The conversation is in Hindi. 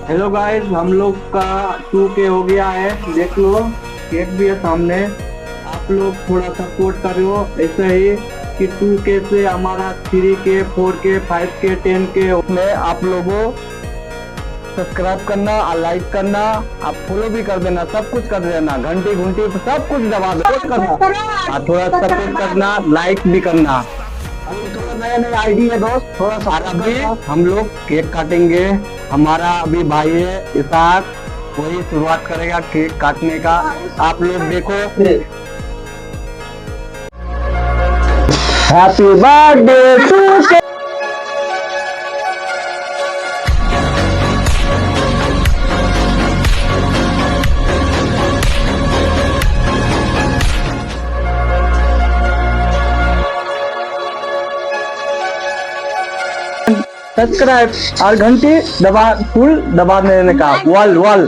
हेलो गाइस, हम लोग का 2K हो गया है। देख लो, केक भी है सामने। आप लोग थोड़ा सपोर्ट करो ऐसे ही कि 2K से हमारा 3K 4K 5K 10K में आप लोगों सब्सक्राइब करना और लाइक करना, आप फॉलो भी कर देना, सब कुछ कर देना, घंटी घंटी सब कुछ दबा दो करना और थोड़ा सपोर्ट करना, लाइक भी करना। अभी थोड़ा नया नया आईडी है दोस्त, थोड़ा सा अभी हम लोग केक काटेंगे। हमारा अभी भाई है इसाक, वही शुरुआत करेगा केक काटने का। आप लोग देखो। हैप्पी बर्थडे टू सब्सक्राइब और घंटी दबा फुल दबा देने का, वॉल वॉल।